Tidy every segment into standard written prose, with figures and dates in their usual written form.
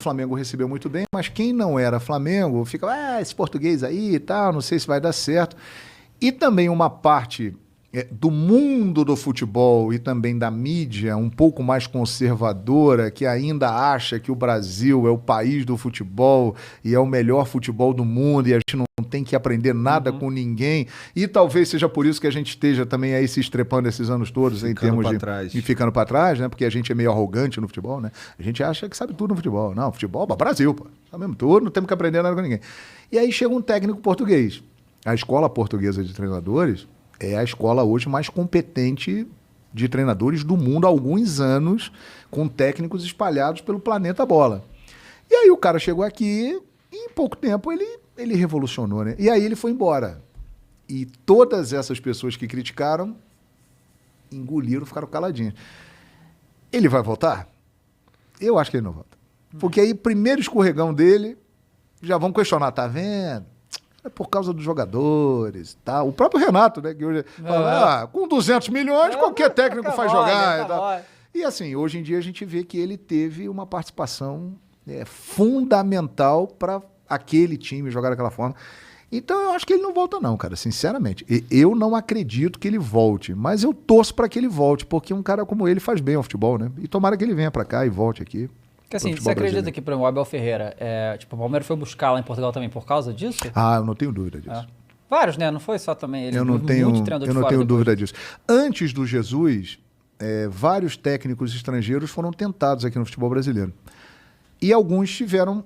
O Flamengo recebeu muito bem, mas quem não era Flamengo fica, esse português aí e tal, não sei se vai dar certo. E também uma parte do mundo do futebol e também da mídia um pouco mais conservadora, que ainda acha que o Brasil é o país do futebol e é o melhor futebol do mundo e a gente não tem que aprender nada com ninguém. E talvez seja por isso que a gente esteja também aí se estrepando esses anos todos em termos de ficando para trás, né? Porque a gente é meio arrogante no futebol, né? A gente acha que sabe tudo no futebol. Não, futebol, Brasil, pô. Sabemos tudo, não temos que aprender nada com ninguém. E aí chega um técnico português. A Escola Portuguesa de Treinadores é a escola hoje mais competente de treinadores do mundo há alguns anos, com técnicos espalhados pelo planeta bola. E aí o cara chegou aqui e em pouco tempo ele revolucionou, né? E aí ele foi embora. E todas essas pessoas que criticaram engoliram, ficaram caladinhas. Ele vai voltar? Eu acho que ele não volta. Porque aí, primeiro escorregão dele, já vão questionar, tá vendo? É por causa dos jogadores, tá? O próprio Renato, né? Que hoje fala, com 200 milhões, qualquer técnico faz jogar. E tal. E assim, hoje em dia a gente vê que ele teve uma participação fundamental para aquele time jogar daquela forma. Então eu acho que ele não volta não, cara, sinceramente. Eu não acredito que ele volte, mas eu torço para que ele volte, porque um cara como ele faz bem ao futebol, né? E tomara que ele venha para cá e volte aqui. Porque assim, você acredita que, por exemplo, o Abel Ferreira, o Palmeiras foi buscar lá em Portugal também por causa disso? Ah, eu não tenho dúvida disso. Vários, né? Não foi só também ele. Eu não tenho dúvida disso. Antes do Jesus, vários técnicos estrangeiros foram tentados aqui no futebol brasileiro. E alguns tiveram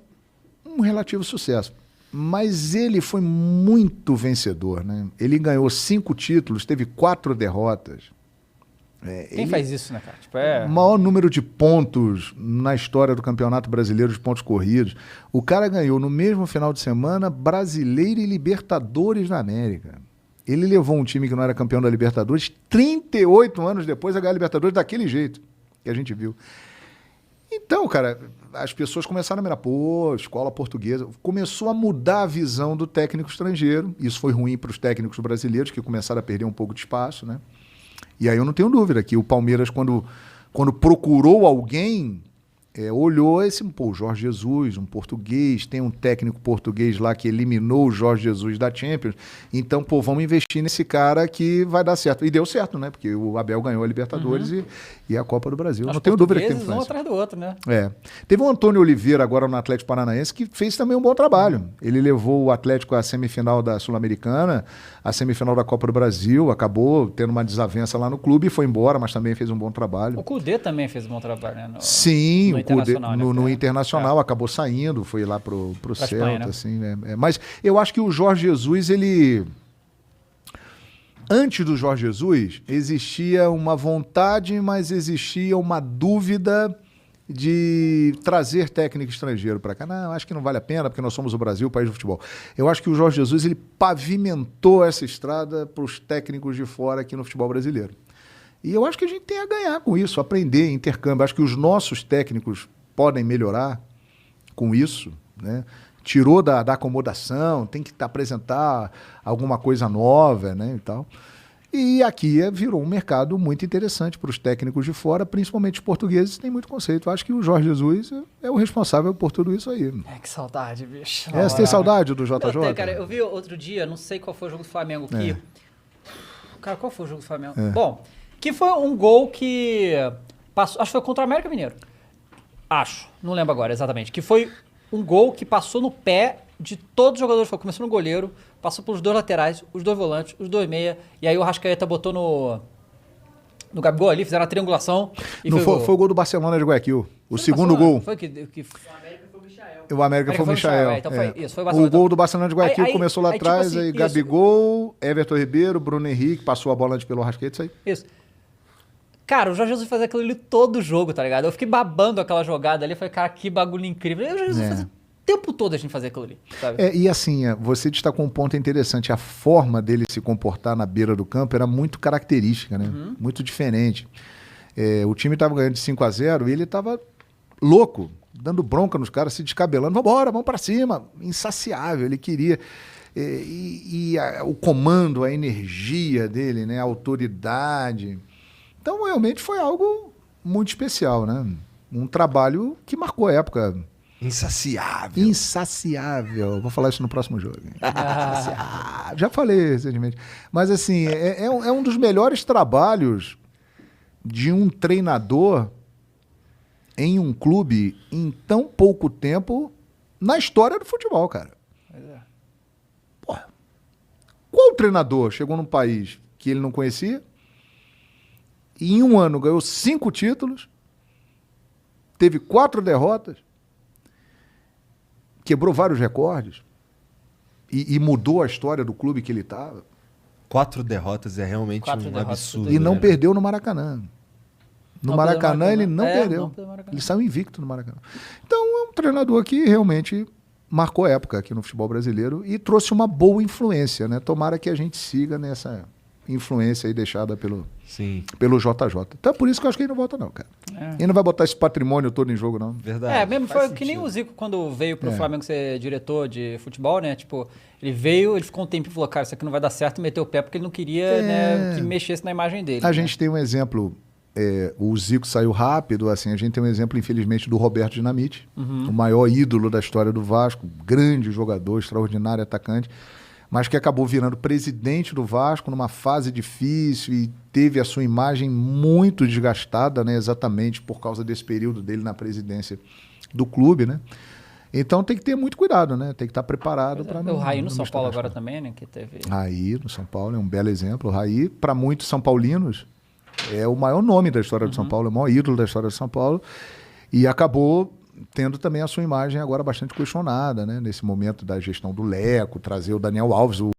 um relativo sucesso. Mas ele foi muito vencedor, né? Ele ganhou 5 títulos, teve 4 derrotas. Quem faz isso, né, cara? O maior número de pontos na história do Campeonato Brasileiro de pontos corridos. O cara ganhou no mesmo final de semana Brasileiro e Libertadores na América. Ele levou um time que não era campeão da Libertadores 38 anos depois a ganhar a Libertadores daquele jeito que a gente viu. Então, cara, as pessoas começaram a mirar, escola portuguesa. Começou a mudar a visão do técnico estrangeiro. Isso foi ruim para os técnicos brasileiros, que começaram a perder um pouco de espaço, né? E aí eu não tenho dúvida que o Palmeiras, quando procurou alguém, olhou o Jorge Jesus, um português, tem um técnico português lá que eliminou o Jorge Jesus da Champions, então, vamos investir nesse cara que vai dar certo. E deu certo, né? Porque o Abel ganhou a Libertadores e a Copa do Brasil. Não tenho dúvida que tem influência. Um atrás do outro, né? Teve o Antônio Oliveira agora no Atlético Paranaense que fez também um bom trabalho. Ele levou o Atlético à semifinal da Sul-Americana, à semifinal da Copa do Brasil, acabou tendo uma desavença lá no clube e foi embora, mas também fez um bom trabalho. O Cudê também fez um bom trabalho, né? Sim, o Cudê no Internacional acabou saindo, foi lá pro Celta, Espanha, né? Assim, né? Mas eu acho que o Jorge Jesus, antes do Jorge Jesus, existia uma vontade, mas existia uma dúvida de trazer técnico estrangeiro para cá. Não, acho que não vale a pena, porque nós somos o Brasil, o país do futebol. Eu acho que o Jorge Jesus, ele pavimentou essa estrada para os técnicos de fora aqui no futebol brasileiro. E eu acho que a gente tem a ganhar com isso, aprender, intercâmbio. Acho que os nossos técnicos podem melhorar com isso, né? Tirou da acomodação, tem que apresentar alguma coisa nova, né, e tal. E aqui virou um mercado muito interessante para os técnicos de fora, principalmente os portugueses, têm muito conceito. Eu acho que o Jorge Jesus é o responsável por tudo isso aí. Que saudade, bicho. Você tem saudade do JJ? Cara, eu vi outro dia, não sei qual foi o jogo do Flamengo aqui. Cara, qual foi o jogo do Flamengo? Bom, que foi um gol que passou, acho que foi contra o América Mineiro. Não lembro agora exatamente. Que foi um gol que passou no pé de todos os jogadores. Começou no goleiro, passou pelos 2 laterais, os 2 volantes, os 2 meia. E aí o Arrascaeta botou no Gabigol ali, fizeram a triangulação. E foi o gol do Barcelona de Guayaquil. O segundo gol. Foi que... O América foi o Michael. Então foi o gol do Barcelona de Guayaquil começou lá atrás, tipo assim, aí Gabigol, Everton Ribeiro, Bruno Henrique, passou a bola antes pelo Arrascaeta, isso aí. Isso. Cara, o Jorge Jesus fazia aquilo ali todo jogo, tá ligado? Eu fiquei babando aquela jogada ali, falei, cara, que bagulho incrível. O Jorge Jesus fazia o tempo todo a gente fazer aquilo ali, sabe? E assim, você destacou um ponto interessante, a forma dele se comportar na beira do campo era muito característica, né? Muito diferente. O time estava ganhando de 5-0 e ele estava louco, dando bronca nos caras, se descabelando, vambora, vamos para cima, insaciável, ele queria... o comando, a energia dele, né? A autoridade... Então, realmente foi algo muito especial, né? Um trabalho que marcou a época. Insaciável. Insaciável. Vou falar isso no próximo jogo. Insaciável. Já falei recentemente. Mas, assim, é um dos melhores trabalhos de um treinador em um clube em tão pouco tempo na história do futebol, cara. Porra. Qual treinador chegou num país que ele não conhecia e em um ano ganhou 5 títulos, teve 4 derrotas, quebrou vários recordes e mudou a história do clube que ele estava? 4 derrotas é realmente 4 um derrotas absurdo. E não né? perdeu no Maracanã. No Maracanã ele não perdeu. Não perdeu no Maracanã. Ele saiu invicto no Maracanã. Então é um treinador que realmente marcou época aqui no futebol brasileiro e trouxe uma boa influência, né? Tomara que a gente siga nessa influência aí deixada pelo JJ. Então é por isso que eu acho que ele não volta não, cara. Ele não vai botar esse patrimônio todo em jogo, não. Verdade. Mesmo faz foi que nem sentido. o Zico quando veio pro Flamengo ser diretor de futebol, né? Tipo, ele veio, ele ficou um tempo e falou, cara, isso aqui não vai dar certo, meteu o pé porque ele não queria, né, que mexesse na imagem dele. A né? gente tem um exemplo, o Zico saiu rápido, assim, a gente tem um exemplo, infelizmente, do Roberto Dinamite, o maior ídolo da história do Vasco, grande jogador, extraordinário atacante, mas que acabou virando presidente do Vasco numa fase difícil e teve a sua imagem muito desgastada, né, exatamente por causa desse período dele na presidência do clube, né? Então tem que ter muito cuidado, né? Tem que estar preparado para não. O Raí no não São misturar Paulo as agora coisas. também, né? Que teve. Raí no São Paulo é um belo exemplo. O Raí, para muitos são paulinos, é o maior nome da história do São Paulo, é o maior ídolo da história do São Paulo. E acabou tendo também a sua imagem agora bastante questionada, né? Nesse momento da gestão do Leco, trazer o Daniel Alves, o